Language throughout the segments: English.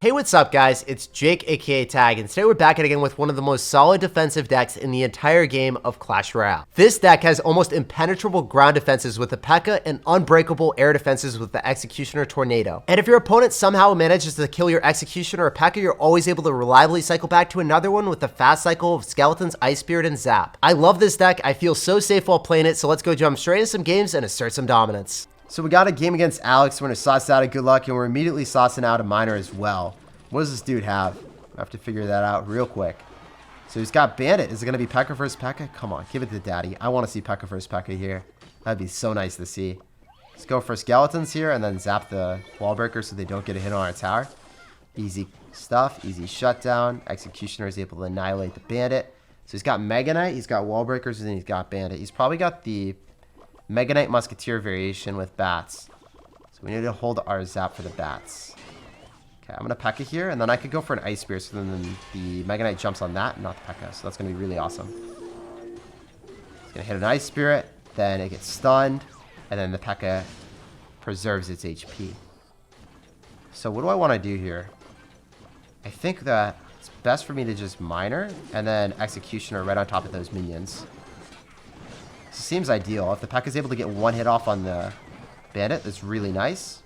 Hey, what's up guys? It's Jake aka Tag, and today we're back at again with one of the most solid defensive decks in the entire game of Clash Royale. This deck has almost impenetrable ground defenses with the Pekka and unbreakable air defenses with the Executioner Tornado. And if your opponent somehow manages to kill your Executioner or Pekka, you're always able to reliably cycle back to another one with the fast cycle of Skeletons, Ice Spirit, and Zap. I love this deck. I feel so safe while playing it, so let's go jump straight into some games and assert some dominance. So we got a game against Alex. We're going to sauce out a good luck, and we're immediately saucing out a miner as well. What does this dude have? I have to figure that out real quick. So he's got Bandit. Is it going to be Pekka versus Pekka? Come on, give it to Daddy. I want to see Pekka versus Pekka here. That'd be so nice to see. Let's go for Skeletons here and then zap the wall breaker so they don't get a hit on our tower. Easy stuff. Easy shutdown. Executioner is able to annihilate the Bandit. So he's got Mega Knight, he's got wall breakers, and then he's got Bandit. He's probably got the Mega Knight Musketeer variation with bats. So we need to hold our zap for the bats. Okay, I'm going to Pekka here, and then I could go for an Ice Spear, so then the Mega Knight jumps on that, not the Pekka. So that's going to be really awesome. It's going to hit an Ice Spirit, then it gets stunned, and then the Pekka preserves its HP. So what do I want to do here? I think that it's best for me to just Miner, and then Executioner right on top of those minions. This seems ideal. If the Pekka is able to get one hit off on the Bandit, that's really nice.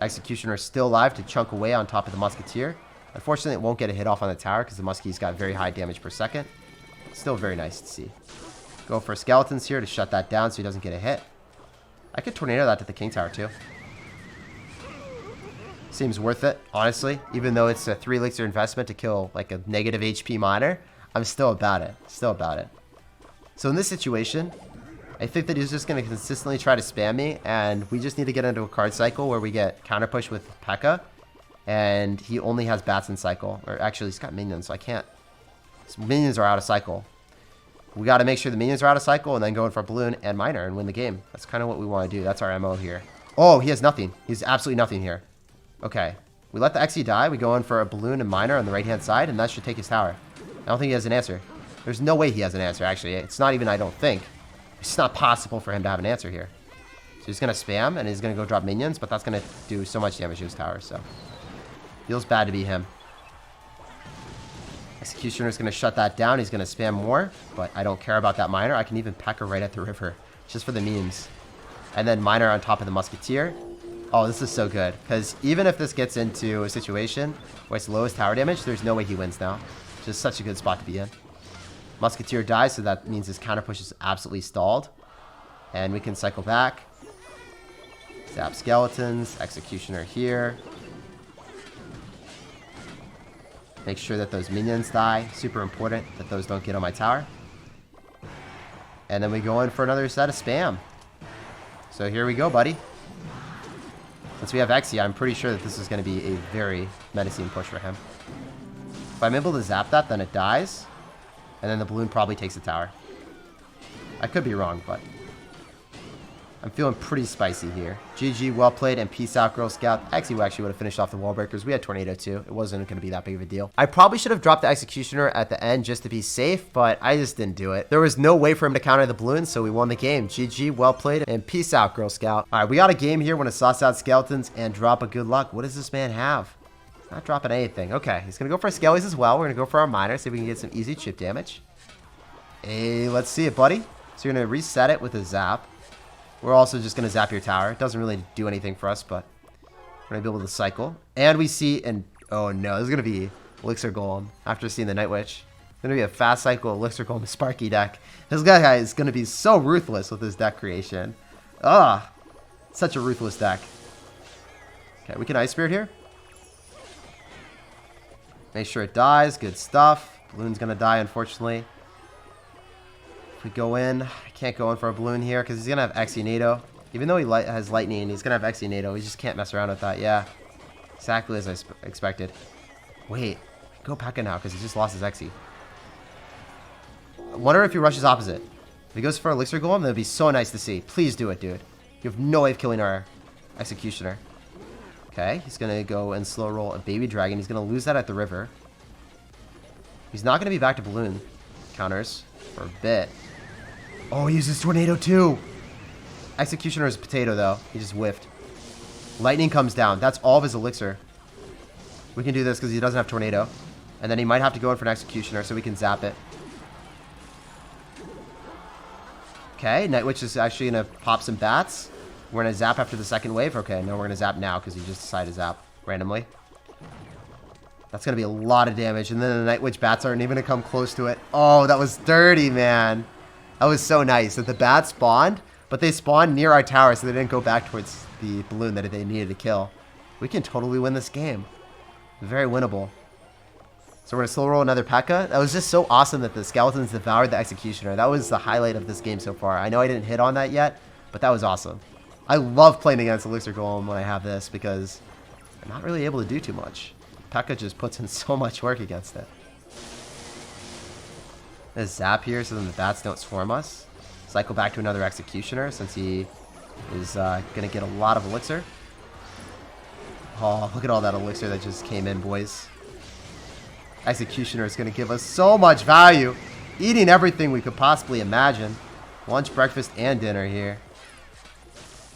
Executioner is still alive to chunk away on top of the Musketeer. Unfortunately, it won't get a hit off on the tower because the Muskie's got very high damage per second. Still very nice to see. Go for Skeletons here to shut that down so he doesn't get a hit. I could Tornado that to the King Tower too. Seems worth it, honestly. Even though it's a 3 elixir investment to kill like a negative HP miner, I'm still about it. Still about it. So in this situation, I think that he's just going to consistently try to spam me, and we just need to get into a card cycle where we get counter push with Pekka, and he only has bats in cycle. Or actually, he's got minions, so I can't. His minions are out of cycle. We got to make sure the minions are out of cycle and then go in for Balloon and Miner and win the game. That's kind of what we want to do. That's our MO here. Oh, he has nothing. He's absolutely nothing here. Okay. We let the Xe die. We go in for a Balloon and Miner on the right-hand side, and that should take his tower. I don't think he has an answer. There's no way he has an answer, actually. It's not even, I don't think. It's not possible for him to have an answer here. So he's going to spam, and he's going to go drop minions, but that's going to do so much damage to his tower, so. Feels bad to be him. Executioner is going to shut that down. He's going to spam more, but I don't care about that Miner. I can even Pekka right at the river, just for the memes. And then Miner on top of the Musketeer. Oh, this is so good, because even if this gets into a situation where it's lowest tower damage, there's no way he wins now. Just such a good spot to be in. Musketeer dies, so that means his counter push is absolutely stalled. And we can cycle back. Zap Skeletons. Executioner here. Make sure that those minions die. Super important that those don't get on my tower. And then we go in for another set of spam. So here we go, buddy. Since we have Xe, I'm pretty sure that this is going to be a very menacing push for him. If I'm able to zap that, then it dies. And then the Balloon probably takes the tower. I could be wrong, but I'm feeling pretty spicy here. GG, well played, and peace out, Girl Scout. Actually, we would have finished off the wall breakers. We had Tornado too. It wasn't going to be that big of a deal. I probably should have dropped the Executioner at the end just to be safe, but I just didn't do it. There was no way for him to counter the Balloon, so we won the game. GG, well played, and peace out, Girl Scout. All right, we got a game here. We're going to sauce out Skeletons and drop a good luck. What does this man have? Not dropping anything. Okay, he's going to go for Skellies as well. We're going to go for our Miner, see if we can get some easy chip damage. Hey, let's see it, buddy. So you're going to reset it with a zap. We're also just going to zap your tower. It doesn't really do anything for us, but we're going to be able to cycle. And we see, and oh no, this is going to be Elixir Golem after seeing the Night Witch. It's going to be a fast cycle Elixir Golem Sparky deck. This guy is going to be so ruthless with his deck creation. Ah, such a ruthless deck. Okay, we can Ice Spirit here. Make sure it dies. Good stuff. Balloon's going to die, unfortunately. If we go in, I can't go in for a Balloon here because he's going to have Executioner. Even though he has Lightning, he's going to have Executioner. We just can't mess around with that. Yeah, exactly as I expected. Wait, go Pekka now because he just lost his Xe. I wonder if he rushes opposite. If he goes for Elixir Golem, that would be so nice to see. Please do it, dude. You have no way of killing our Executioner. Okay, he's going to go and slow roll a Baby Dragon. He's going to lose that at the river. He's not going to be back to Balloon counters for a bit. Oh, he uses Tornado too. Executioner is a potato, though. He just whiffed. Lightning comes down. That's all of his elixir. We can do this because he doesn't have Tornado. And then he might have to go in for an Executioner, so we can zap it. Okay, Night Witch is actually going to pop some bats. We're going to zap after the second wave. Okay, no, we're going to zap now because he just decided to zap randomly. That's going to be a lot of damage. And then the Night Witch bats aren't even going to come close to it. Oh, that was dirty, man. That was so nice that the bats spawned, but they spawned near our tower, so they didn't go back towards the balloon that they needed to kill. We can totally win this game. Very winnable. So we're going to slow roll another Pekka. That was just so awesome that the Skeletons devoured the Executioner. That was the highlight of this game so far. I know I didn't hit on that yet, but that was awesome. I love playing against Elixir Golem when I have this because I'm not really able to do too much. Pekka just puts in so much work against it. There's zap here so then the bats don't swarm us. Cycle back to another Executioner since he is going to get a lot of Elixir. Oh, look at all that Elixir that just came in, boys. Executioner is going to give us so much value. Eating everything we could possibly imagine. Lunch, breakfast, and dinner here.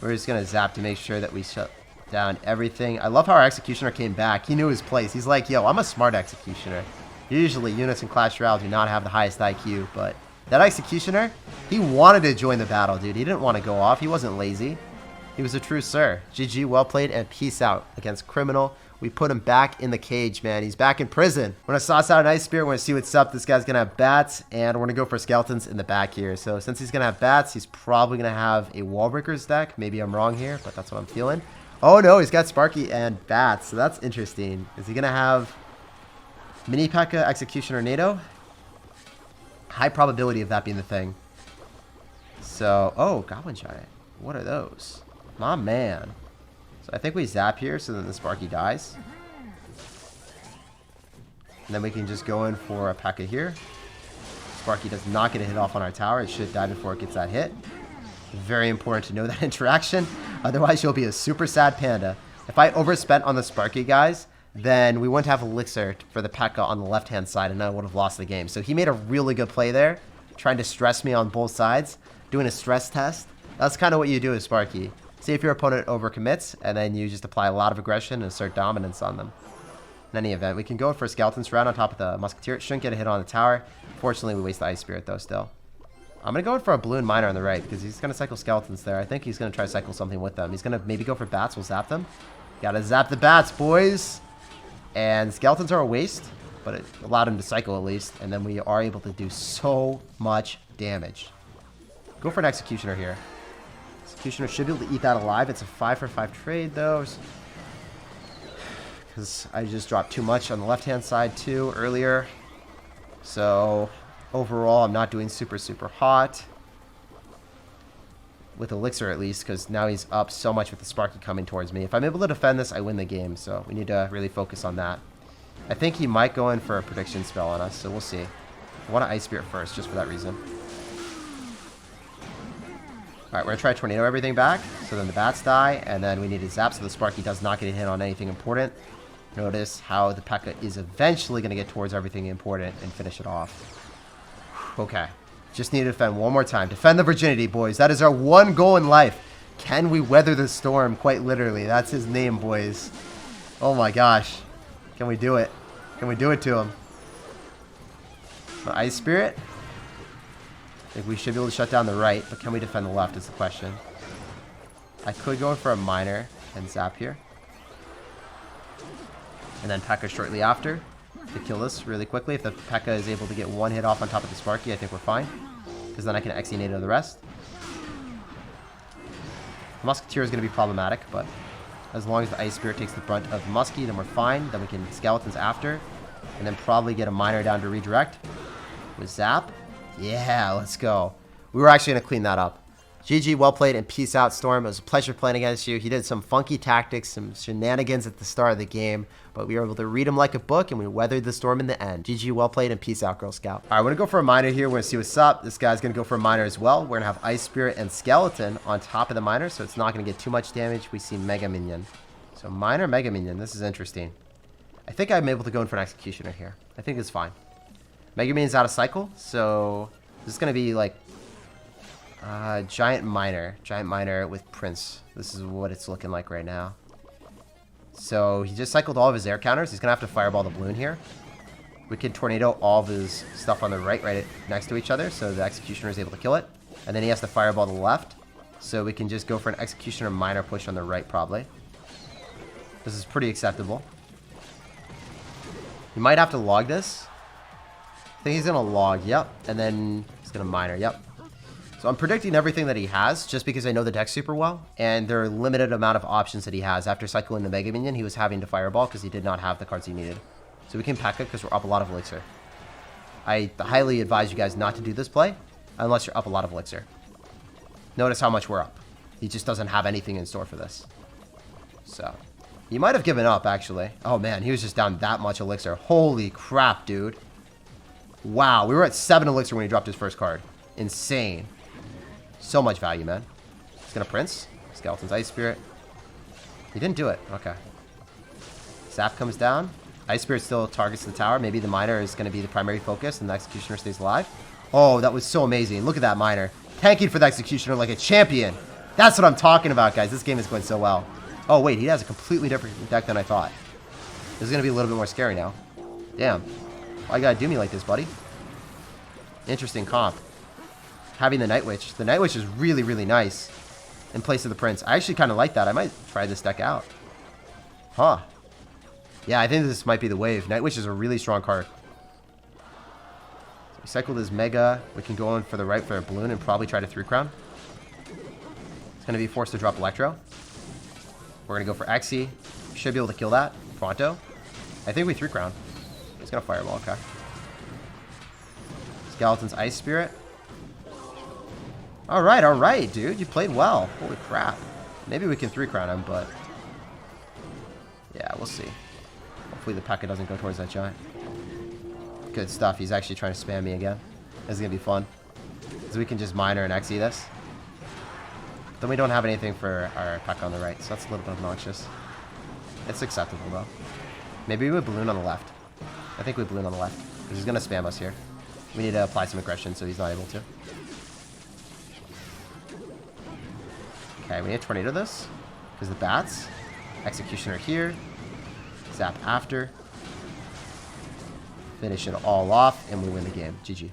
We're just going to zap to make sure that we shut down everything. I love how our Executioner came back. He knew his place. He's like, yo, I'm a smart Executioner. Usually, units in Clash Royale do not have the highest IQ, but that Executioner, he wanted to join the battle, dude. He didn't want to go off. He wasn't lazy. He was a true sir. GG, well played, and peace out against Criminal. We put him back in the cage, man. He's back in prison. We're going to sauce out an Ice Spirit. We're going to see what's up. This guy's going to have bats, and we're going to go for Skeletons in the back here. So since he's going to have bats, he's probably going to have a Wall Breakers deck. Maybe I'm wrong here, but that's what I'm feeling. Oh, no, he's got Sparky and bats, so that's interesting. Is he going to have Mini Pekka, Executioner, NATO? High probability of that being the thing. So, oh, Goblin Giant. What are those? My man. So I think we zap here so then the Sparky dies. And then we can just go in for a Pekka here. Sparky does not get a hit off on our tower. It should die before it gets that hit. Very important to know that interaction. Otherwise, you'll be a super sad panda. If I overspent on the Sparky guys, then we wouldn't have Elixir for the Pekka on the left-hand side, and I would have lost the game. So he made a really good play there, trying to stress me on both sides, doing a stress test. That's kind of what you do with Sparky. See if your opponent overcommits, and then you just apply a lot of aggression and assert dominance on them. In any event, we can go for Skeletons round on top of the Musketeer. It shouldn't get a hit on the tower. Fortunately, we waste the Ice Spirit, though, still. I'm going to go in for a Balloon Miner on the right, because he's going to cycle Skeletons there. I think he's going to try to cycle something with them. He's going to maybe go for Bats. We'll zap them. Gotta zap the Bats, boys! And Skeletons are a waste, but it allowed him to cycle at least, and then we are able to do so much damage. Go for an Executioner here. Executioner should be able to eat that alive. It's a 5-for-5 trade, though. Because I just dropped too much on the left-hand side, too, earlier. So, overall, I'm not doing super, super hot. With Elixir, at least, because now he's up so much with the Sparky coming towards me. If I'm able to defend this, I win the game. So, we need to really focus on that. I think he might go in for a prediction spell on us, so we'll see. I want to Ice Spirit first, just for that reason. Alright, we're going to try to Tornado everything back, so then the Bats die, and then we need to zap so the Sparky does not get a hit on anything important. Notice how the Pekka is eventually going to get towards everything important and finish it off. Okay, just need to defend one more time. Defend the virginity, boys. That is our one goal in life. Can we weather the storm? Quite literally. That's his name, boys. Oh my gosh. Can we do it? Can we do it to him? The Ice Spirit? I think we should be able to shut down the right, but can we defend the left is the question. I could go in for a Miner and zap here. And then Pekka shortly after to kill this really quickly. If the Pekka is able to get one hit off on top of the Sparky, I think we're fine. Because then I can Exenate the rest. The Musketeer is going to be problematic, but as long as the Ice Spirit takes the brunt of the Muskie, then we're fine. Then we can Skeletons after. And then probably get a Miner down to redirect. With Zap. Yeah, let's go. We were actually going to clean that up. GG, well played, and peace out, Storm. It was a pleasure playing against you. He did some funky tactics, some shenanigans at the start of the game, but we were able to read him like a book, and we weathered the storm in the end. GG, well played, and peace out, Girl Scout. All right, we're going to go for a Miner here. We're going to see what's up. This guy's going to go for a Miner as well. We're going to have Ice Spirit and Skeleton on top of the Miner, so it's not going to get too much damage. We see Mega Minion. So Miner, Mega Minion. This is interesting. I think I'm able to go in for an Executioner here. I think it's fine. Mega Minion's out of cycle, so this is going to be like Giant Miner with Prince. This is what it's looking like right now. So he just cycled all of his air counters. He's going to have to fireball the balloon here. We can tornado all of his stuff on the right next to each other, so the Executioner is able to kill it. And then he has to fireball the left, so we can just go for an Executioner minor push on the right, probably. This is pretty acceptable. He might have to log this. I think he's going to log, yep. And then he's going to minor, yep. So I'm predicting everything that he has, just because I know the deck super well, and there are limited amount of options that he has. After cycling the Mega Minion, he was having to fireball because he did not have the cards he needed. So we can Pekka because we're up a lot of Elixir. I highly advise you guys not to do this play unless you're up a lot of Elixir. Notice how much we're up. He just doesn't have anything in store for this. So, he might have given up, actually. Oh, man, he was just down that much Elixir. Holy crap, dude. Wow, we were at 7 Elixir when he dropped his first card. Insane. So much value, man. He's going to Prince. Skeleton's Ice Spirit. He didn't do it. Okay. Zap comes down. Ice Spirit still targets the tower. Maybe the Miner is going to be the primary focus and the Executioner stays alive. Oh, that was so amazing. Look at that Miner. Tanking for the Executioner like a champion. That's what I'm talking about, guys. This game is going so well. Oh, wait. He has a completely different deck than I thought. This is going to be a little bit more scary now. Damn. Why you got to do me like this, buddy? Interesting comp. Having the Night Witch. The Night Witch is really, really nice in place of the Prince. I actually kind of like that. I might try this deck out. Huh. Yeah, I think this might be the wave. Night Witch is a really strong card. So we cycled his Mega. We can go in for the right for a Balloon and probably try to 3-crown. It's going to be forced to drop Electro. We're going to go for Exy. Should be able to kill that pronto. I think we 3-crown. He's going to Fireball, okay. Skeleton's Ice Spirit. Alright, dude. You played well. Holy crap. Maybe we can 3-crown him, but... yeah, we'll see. Hopefully the Pekka doesn't go towards that giant. Good stuff. He's actually trying to spam me again. This is going to be fun. Because we can just Miner and Exy this. Then we don't have anything for our Pekka on the right, so that's a little bit obnoxious. It's acceptable, though. Maybe we would Balloon on the left. I think we Balloon on the left. Because he's going to spam us here. We need to apply some aggression so he's not able to. Okay, we need to Tornado this. Because the Bats. Executioner here. Zap after. Finish it all off, and we win the game. GG.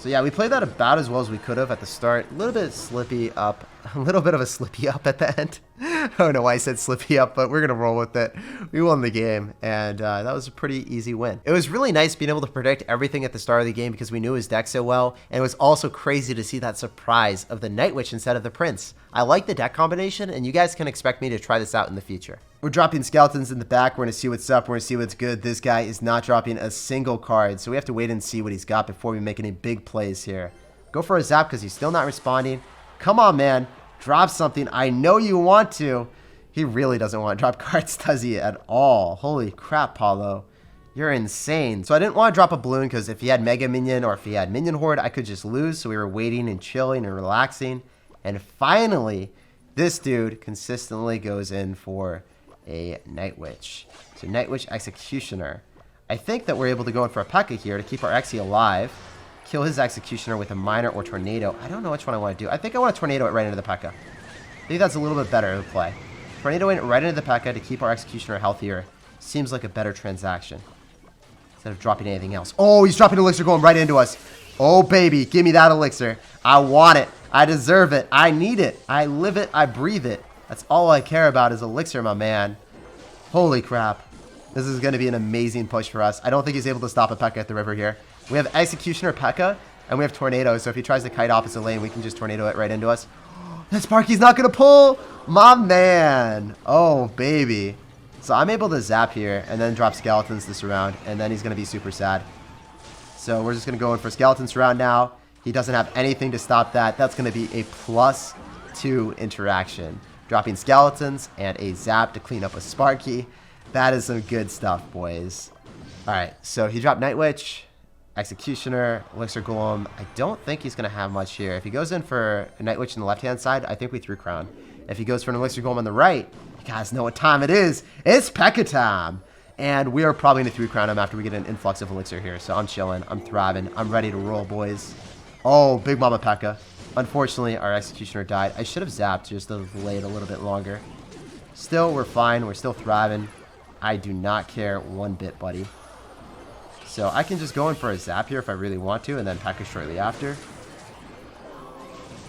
So yeah, we played that about as well as we could have at the start. A little bit slippy up. A little bit of a slippy up at the end. I don't know why I said slippy up, but we're going to roll with it. We won the game, and that was a pretty easy win. It was really nice being able to predict everything at the start of the game because we knew his deck so well, and it was also crazy to see that surprise of the Night Witch instead of the Prince. I like the deck combination, and you guys can expect me to try this out in the future. We're dropping Skeletons in the back. We're going to see what's up. We're going to see what's good. This guy is not dropping a single card, so we have to wait and see what he's got before we make any big plays here. Go for a Zap because he's still not responding. Come on, man. Drop something. I know you want to. He really doesn't want to drop cards, does he, at all? Holy crap, Paulo. You're insane. So I didn't want to drop a Balloon because if he had Mega Minion or if he had Minion Horde, I could just lose. So we were waiting and chilling and relaxing. And finally, this dude consistently goes in for a Night Witch. So Night Witch Executioner. I think that we're able to go in for a Pekka here to keep our Exy alive. Kill his Executioner with a Miner or Tornado. I don't know which one I want to do. I think I want to Tornado it right into the Pekka. I think that's a little bit better of a play. Tornado it right into the Pekka to keep our Executioner healthier. Seems like a better transaction. Instead of dropping anything else. Oh, he's dropping Elixir going right into us. Oh, baby. Give me that Elixir. I want it. I deserve it. I need it. I live it. I breathe it. That's all I care about is Elixir, my man. Holy crap. This is going to be an amazing push for us. I don't think he's able to stop a Pekka at the river here. We have Executioner Pekka, and we have Tornado, so if he tries to kite opposite lane, we can just Tornado it right into us. That Sparky's not going to pull! My man! Oh, baby. So I'm able to Zap here, and then drop Skeletons this round, and then he's going to be super sad. So we're just going to go in for Skeletons round now. He doesn't have anything to stop that. That's going to be a +2 interaction. Dropping Skeletons and a Zap to clean up a Sparky. That is some good stuff, boys. Alright, so he dropped Night Witch. Executioner, Elixir Golem. I don't think he's going to have much here. If he goes in for a Night Witch on the left-hand side, I think we 3-crown. If he goes for an Elixir Golem on the right, you guys know what time it is. It's Pekka time. And we are probably going to 3-crown him after we get an influx of Elixir here. So I'm chilling. I'm thriving. I'm ready to roll, boys. Oh, Big Mama Pekka. Unfortunately, our Executioner died. I should have zapped just to delay it a little bit longer. Still, we're fine. We're still thriving. I do not care one bit, buddy. So I can just go in for a zap here if I really want to, and then Pekka shortly after.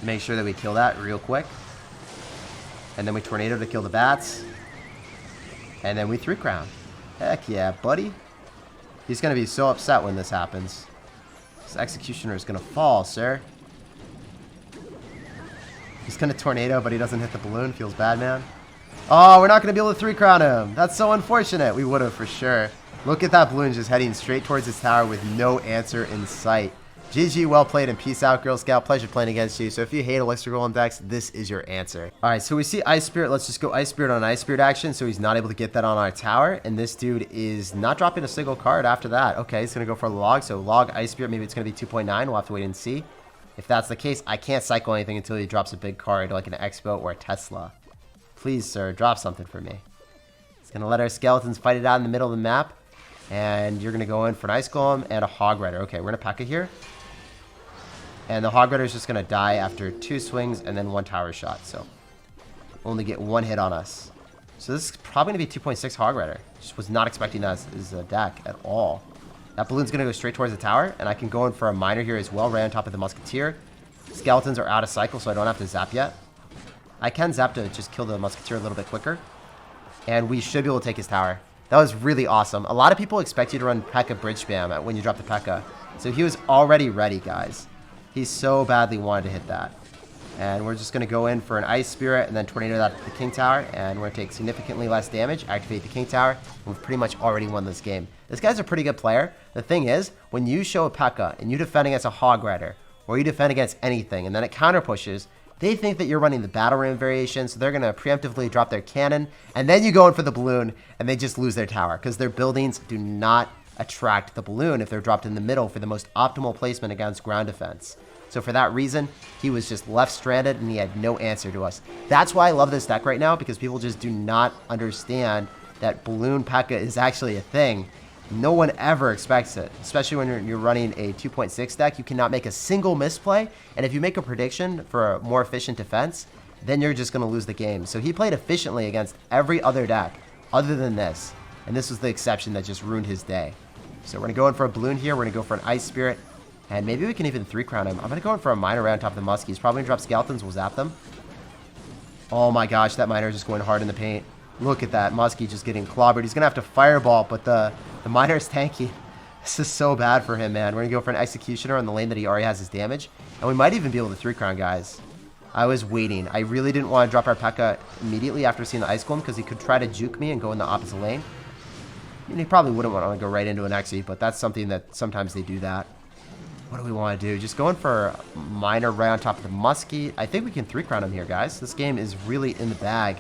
Make sure that we kill that real quick. And then we tornado to kill the bats. And then we 3-crown. Heck yeah, buddy. He's going to be so upset when this happens. This executioner is going to fall, sir. He's going to tornado, but he doesn't hit the balloon. Feels bad, man. Oh, we're not going to be able to 3-crown him. That's so unfortunate. We would have for sure. Look at that balloon just heading straight towards his tower with no answer in sight. GG, well played, and peace out, Girl Scout. Pleasure playing against you. So if you hate Elixir Golem decks, this is your answer. All right, so we see Ice Spirit. Let's just go Ice Spirit on Ice Spirit action, so he's not able to get that on our tower. And this dude is not dropping a single card after that. Okay, he's going to go for a log. So log Ice Spirit, maybe it's going to be 2.9. We'll have to wait and see. If that's the case, I can't cycle anything until he drops a big card like an Expo or a Tesla. Please, sir, drop something for me. He's going to let our skeletons fight it out in the middle of the map. And you're going to go in for an Ice Golem and a Hog Rider. Okay, we're going to Pekka here. And the Hog Rider is just going to die after 2 swings and then 1 tower shot. So only get 1 hit on us. So this is probably going to be 2.6 Hog Rider. Just was not expecting that as a deck at all. That balloon's going to go straight towards the tower. And I can go in for a Miner here as well, right on top of the Musketeer. Skeletons are out of cycle, so I don't have to zap yet. I can zap to just kill the Musketeer a little bit quicker. And we should be able to take his tower. That was really awesome. A lot of people expect you to run Pekka bridge spam when you drop the Pekka. So he was already ready, guys. He so badly wanted to hit that. And we're just going to go in for an Ice Spirit and then tornado that to the King Tower. And we're going to take significantly less damage, activate the King Tower. And we've pretty much already won this game. This guy's a pretty good player. The thing is, when you show a Pekka and you defend against a Hog Rider, or you defend against anything, and then it counter pushes, they think that you're running the Battle Ram variation, so they're going to preemptively drop their cannon, and then you go in for the balloon, and they just lose their tower, because their buildings do not attract the balloon if they're dropped in the middle for the most optimal placement against ground defense. So for that reason, he was just left stranded, and he had no answer to us. That's why I love this deck right now, because people just do not understand that Balloon Pekka is actually a thing. No one ever expects it, especially when you're running a 2.6 deck. You cannot make a single misplay, and if you make a prediction for a more efficient defense, then you're just going to lose the game. So he played efficiently against every other deck other than this, and this was the exception that just ruined his day. So we're going to go in for a balloon here. We're going to go for an Ice Spirit, and maybe we can even 3-crown him. I'm going to go in for a Miner right on top of the Muskie. He's probably going to drop Skeletons. We'll zap them. Oh my gosh, that Miner is just going hard in the paint. Look at that Muskie just getting clobbered. He's going to have to Fireball, but the Miner is tanky. This is so bad for him, man. We're going to go for an Executioner on the lane that he already has his damage. And we might even be able to 3-crown, guys. I was waiting. I really didn't want to drop our Pekka immediately after seeing the Ice Golem because he could try to juke me and go in the opposite lane. I mean, he probably wouldn't want to go right into an Exy, but that's something that sometimes they do that. What do we want to do? Just going for a Miner right on top of the Muskie. I think we can 3-crown him here, guys. This game is really in the bag.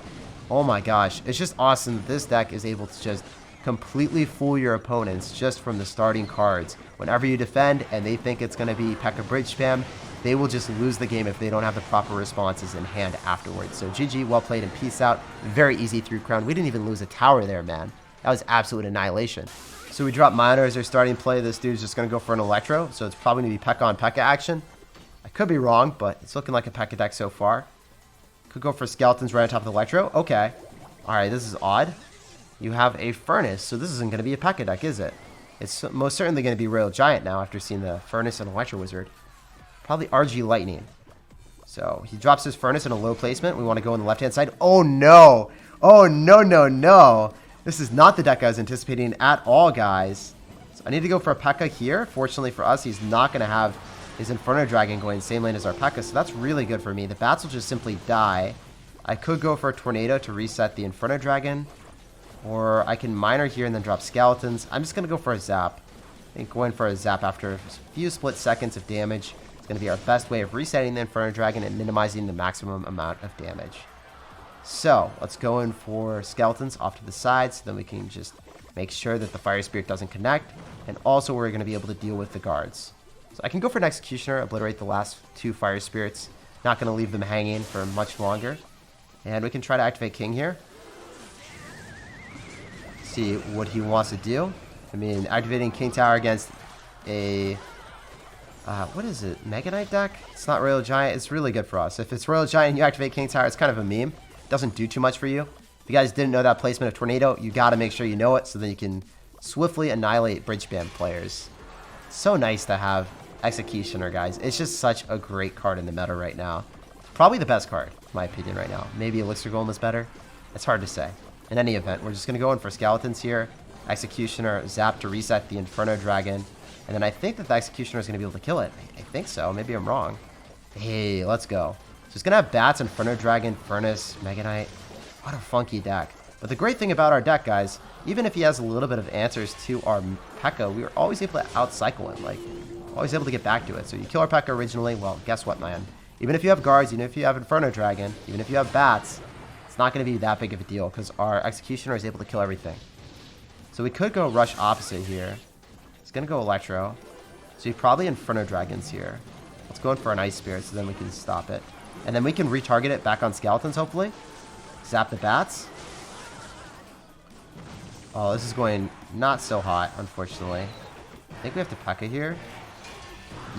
Oh my gosh. It's just awesome that this deck is able to just completely fool your opponents just from the starting cards. Whenever you defend and they think it's going to be Pekka bridge spam, they will just lose the game if they don't have the proper responses in hand afterwards. So GG, well played, and peace out. Very easy 3-crown. We didn't even lose a tower there, man. That was absolute annihilation. So we drop Miner as our starting play. This dude's just going to go for an Electro, so it's probably going to be Pekka on Pekka action. I could be wrong, but it's looking like a Pekka deck so far. Could go for Skeletons right on top of the Electro. Okay. Alright, this is odd. You have a Furnace, so this isn't going to be a Pekka deck, is it? It's most certainly going to be Royal Giant now after seeing the Furnace and Electro Wizard. Probably RG Lightning. So he drops his Furnace in a low placement. We want to go on the left-hand side. Oh, no. Oh, no, no, no. This is not the deck I was anticipating at all, guys. So I need to go for a Pekka here. Fortunately for us, he's not going to have his Inferno Dragon going same lane as our Pekka, so that's really good for me. The bats will just simply die. I could go for a Tornado to reset the Inferno Dragon, or I can Miner here and then drop Skeletons. I'm just going to go for a Zap. I think going for a Zap after a few split seconds of damage is going to be our best way of resetting the Inferno Dragon and minimizing the maximum amount of damage. So let's go in for Skeletons off to the side so then we can just make sure that the Fire Spirit doesn't connect, and also we're going to be able to deal with the guards. So I can go for an Executioner, obliterate the last 2 Fire Spirits. Not going to leave them hanging for much longer. And we can try to activate King here. See what he wants to do. I mean, activating King Tower against a... what is it? Mega Knight deck? It's not Royal Giant. It's really good for us. If it's Royal Giant and you activate King Tower, it's kind of a meme. It doesn't do too much for you. If you guys didn't know that placement of Tornado, you got to make sure you know it so that you can swiftly annihilate bridge spam players. So nice to have Executioner, guys. It's just such a great card in the meta right now. Probably the best card, in my opinion, right now. Maybe Elixir Golem is better. It's hard to say. In any event, we're just going to go in for Skeletons here. Executioner, Zap to reset the Inferno Dragon. And then I think that the Executioner is going to be able to kill it. I think so. Maybe I'm wrong. Hey, let's go. So it's going to have Bats, Inferno Dragon, Furnace, Mega Knight. What a funky deck. But the great thing about our deck, guys, even if he has a little bit of answers to our Pekka, we were always able to outcycle him. Like, always able to get back to it. So you kill our Pekka originally, well, guess what, man? Even if you have guards, even if you have Inferno Dragon, even if you have Bats, it's not going to be that big of a deal because our Executioner is able to kill everything. So we could go Rush opposite here. It's going to go Electro. So you probably Inferno Dragons here. Let's go in for an Ice Spirit so then we can stop it. And then we can retarget it back on Skeletons, hopefully. Zap the Bats. Oh, this is going not so hot, unfortunately. I think we have to Pekka here.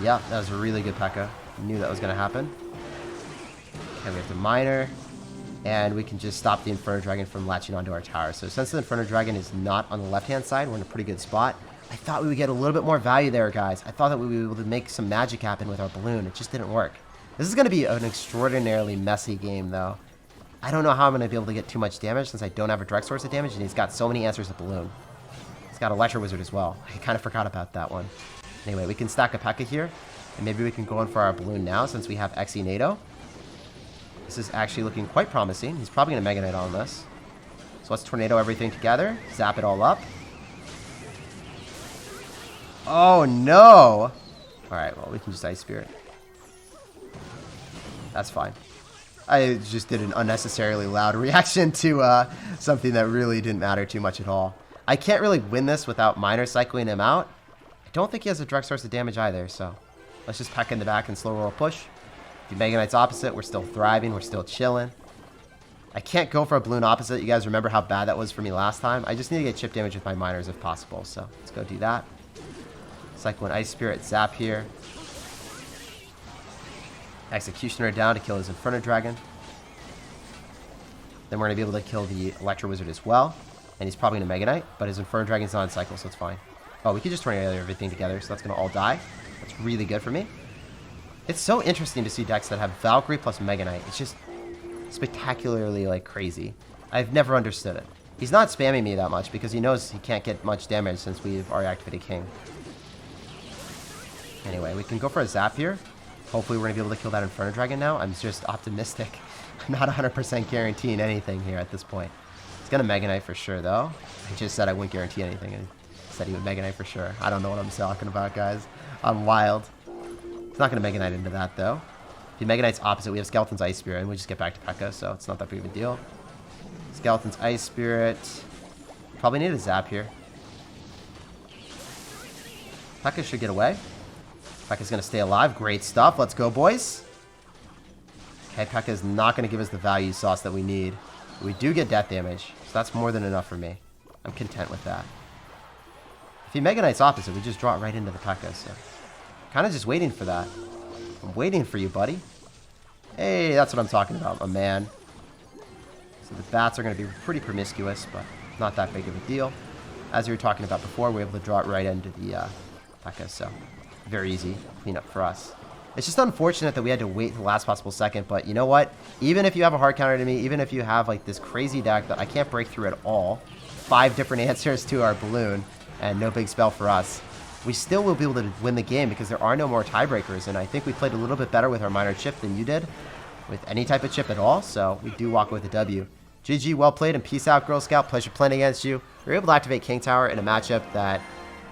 Yeah, that was a really good Pekka. Knew that was going to happen. Okay, we have to Miner. And we can just stop the Inferno Dragon from latching onto our tower. So since the Inferno Dragon is not on the left-hand side, we're in a pretty good spot. I thought we would get a little bit more value there, guys. I thought that we would be able to make some magic happen with our balloon. It just didn't work. This is going to be an extraordinarily messy game, though. I don't know how I'm going to be able to get too much damage since I don't have a direct source of damage, and he's got so many answers to balloon. He's got Electro Wizard as well. I kind of forgot about that one. Anyway, we can stack a Pekka here, and maybe we can go in for our balloon now since we have Xe NATO. This is actually looking quite promising. He's probably going to Mega Knight on this. So let's Tornado everything together. Zap it all up. Oh, no. Alright, well, we can just Ice Spirit. That's fine. I just did an unnecessarily loud reaction to something that really didn't matter too much at all. I can't really win this without Miner cycling him out. I don't think he has a direct source of damage either, so let's just Pekka in the back and slow roll push. If Mega Knight's opposite, we're still thriving. We're still chilling. I can't go for a balloon opposite. You guys remember how bad that was for me last time? I just need to get chip damage with my miners if possible. So let's go do that. Cycle an Ice Spirit, Zap here. Executioner down to kill his Inferno Dragon. Then we're going to be able to kill the Electro Wizard as well. And he's probably going to Mega Knight, but his Inferno Dragon's not on cycle, so it's fine. Oh, we could just Tornado everything together, so that's going to all die. That's really good for me. It's so interesting to see decks that have Valkyrie plus Mega Knight. It's just spectacularly, like, crazy. I've never understood it. He's not spamming me that much because he knows he can't get much damage since we've already activated King. Anyway, we can go for a Zap here. Hopefully we're going to be able to kill that Inferno Dragon now. I'm just optimistic. I'm not 100% guaranteeing anything here at this point. He's going to Mega Knight for sure, though. I just said I wouldn't guarantee anything. I said he would Mega Knight for sure. I don't know what I'm talking about, guys. I'm wild. He's not going to Mega Knight into that, though. If he Mega Knight's opposite, we have Skeleton's Ice Spirit, and we just get back to Pekka, so it's not that big of a deal. Skeleton's Ice Spirit. Probably need a Zap here. Pekka should get away. Pekka's going to stay alive. Great stuff. Let's go, boys. Okay, Pekka is not going to give us the value sauce that we need. We do get death damage, so that's more than enough for me. I'm content with that. If he Mega Knight's opposite, we just draw it right into the Pekka, so... kind of just waiting for that. I'm waiting for you, buddy. Hey, that's what I'm talking about, my man. So the bats are going to be pretty promiscuous, but not that big of a deal. As we were talking about before, we're able to draw it right into the Pekka, so very easy cleanup for us. It's just unfortunate that we had to wait the last possible second, but you know what? Even if you have a hard counter to me, even if you have like this crazy deck that I can't break through at all, 5 different answers to our balloon, and no big spell for us, we still will be able to win the game because there are no more tiebreakers, and I think we played a little bit better with our minor chip than you did, with any type of chip at all, so we do walk with a W. GG, well played, and peace out, Girl Scout. Pleasure playing against you. We were able to activate King Tower in a matchup that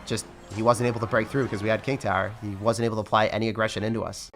just he wasn't able to break through because we had King Tower. He wasn't able to apply any aggression into us.